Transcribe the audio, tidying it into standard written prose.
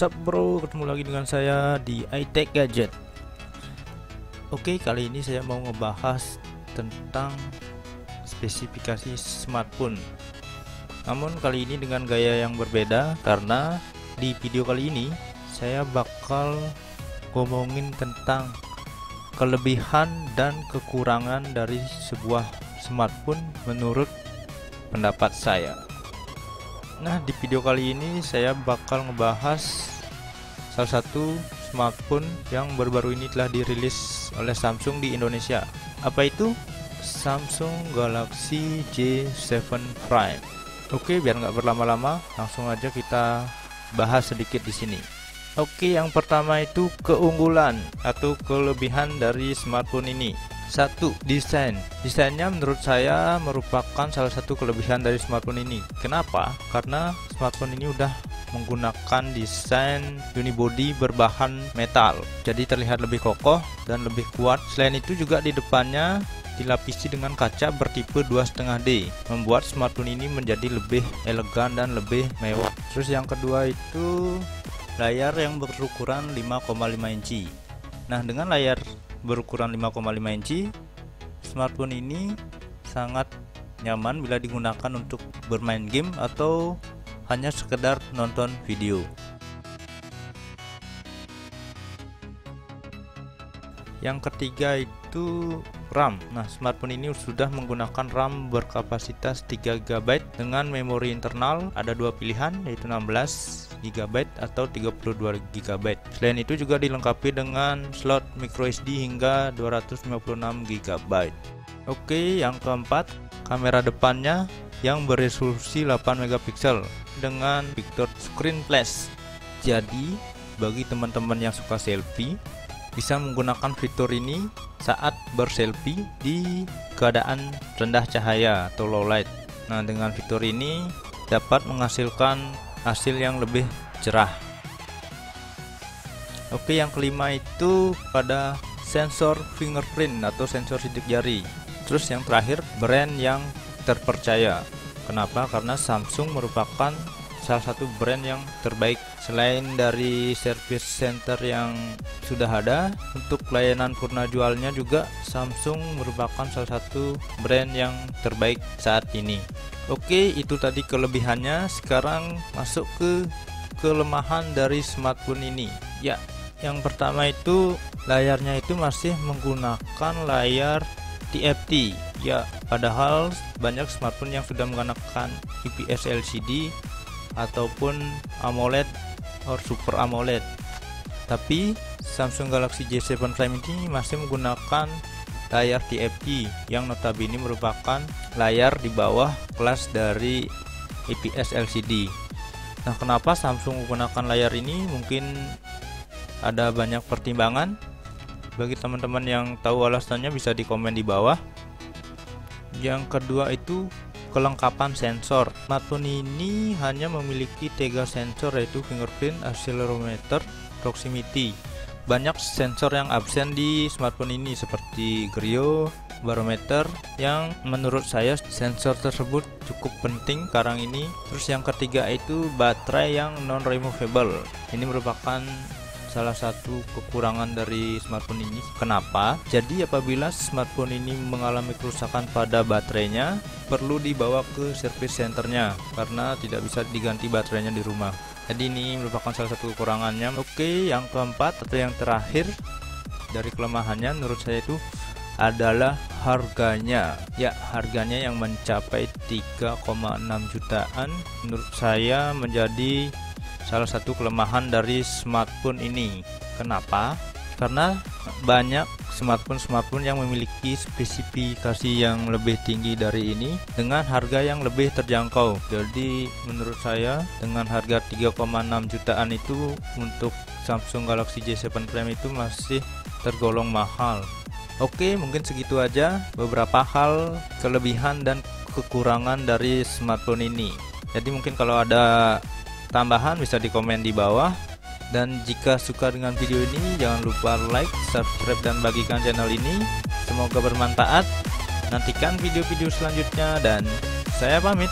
What's up bro, ketemu lagi dengan saya di iTech Gadget. Oke, kali ini saya mau ngebahas tentang spesifikasi smartphone. Namun kali ini dengan gaya yang berbeda, karena di video kali ini saya bakal ngomongin tentang kelebihan dan kekurangan dari sebuah smartphone menurut pendapat saya. Nah, di video kali ini saya bakal ngebahas salah satu smartphone yang baru-baru ini telah dirilis oleh Samsung di Indonesia. Apa itu? Samsung Galaxy J7 Prime. Oke, biar nggak berlama-lama, langsung aja kita bahas sedikit di sini. Oke, yang pertama itu keunggulan atau kelebihan dari smartphone ini. 1. Desain. Desainnya menurut saya merupakan salah satu kelebihan dari smartphone ini. Kenapa? Karena smartphone ini udah menggunakan desain unibody berbahan metal, jadi terlihat lebih kokoh dan lebih kuat. Selain itu juga di depannya dilapisi dengan kaca bertipe 2,5D, membuat smartphone ini menjadi lebih elegan dan lebih mewah. Terus yang kedua itu layar yang berukuran 5,5 inci. Nah, dengan layar berukuran 5,5 inci, smartphone ini sangat nyaman bila digunakan untuk bermain game atau hanya sekedar nonton video. Yang ketiga itu RAM. Nah, smartphone ini sudah menggunakan RAM berkapasitas 3 GB dengan memori internal ada dua pilihan, yaitu 16 GB atau 32 GB. Selain itu juga dilengkapi dengan slot microSD hingga 256 GB. Oke, yang keempat, kamera depannya yang beresolusi 8 megapiksel dengan fitur screen flash. Jadi, bagi teman-teman yang suka selfie, bisa menggunakan fitur ini saat berselfie di keadaan rendah cahaya atau low light. Nah, dengan fitur ini dapat menghasilkan hasil yang lebih cerah. Oke, yang kelima itu pada sensor fingerprint atau sensor sidik jari. Terus yang terakhir, brand yang terpercaya. Kenapa? Karena Samsung merupakan salah satu brand yang terbaik. Selain dari service center yang sudah ada, untuk layanan purna jualnya juga Samsung merupakan salah satu brand yang terbaik saat ini. Oke, itu tadi kelebihannya. Sekarang masuk ke kelemahan dari smartphone ini. Ya, yang pertama itu layarnya itu masih menggunakan layar TFT. Ya, padahal banyak smartphone yang sudah menggunakan IPS LCD ataupun AMOLED atau Super AMOLED. Tapi Samsung Galaxy J7 Prime ini masih menggunakan layar TFT yang notabene merupakan layar di bawah kelas dari IPS LCD. Nah, kenapa Samsung menggunakan layar ini? Mungkin ada banyak pertimbangan. Bagi teman-teman yang tahu alasannya bisa di komen di bawah. Yang kedua itu kelengkapan sensor. Smartphone ini hanya memiliki 3 sensor, yaitu fingerprint, accelerometer, proximity. Banyak sensor yang absen di smartphone ini seperti gyro, barometer, yang menurut saya sensor tersebut cukup penting sekarang ini. Terus yang ketiga itu baterai yang non removable. Ini merupakan salah satu kekurangan dari smartphone ini. Kenapa? Jadi apabila smartphone ini mengalami kerusakan pada baterainya, perlu dibawa ke service centernya karena tidak bisa diganti baterainya di rumah. Jadi ini merupakan salah satu kekurangannya. Oke, yang keempat atau yang terakhir dari kelemahannya menurut saya itu adalah harganya. Ya, harganya yang mencapai 3,6 jutaan menurut saya menjadi salah satu kelemahan dari smartphone ini. Kenapa? Karena banyak smartphone yang memiliki spesifikasi yang lebih tinggi dari ini dengan harga yang lebih terjangkau. Jadi menurut saya dengan harga 3,6 jutaan itu untuk Samsung Galaxy J7 Prime itu masih tergolong mahal. Oke, mungkin segitu aja beberapa hal kelebihan dan kekurangan dari smartphone ini. Jadi mungkin kalau ada tambahan bisa di komen di bawah. Dan jika suka dengan video ini, jangan lupa like, subscribe, dan bagikan channel ini. Semoga bermanfaat. Nantikan video-video selanjutnya dan saya pamit.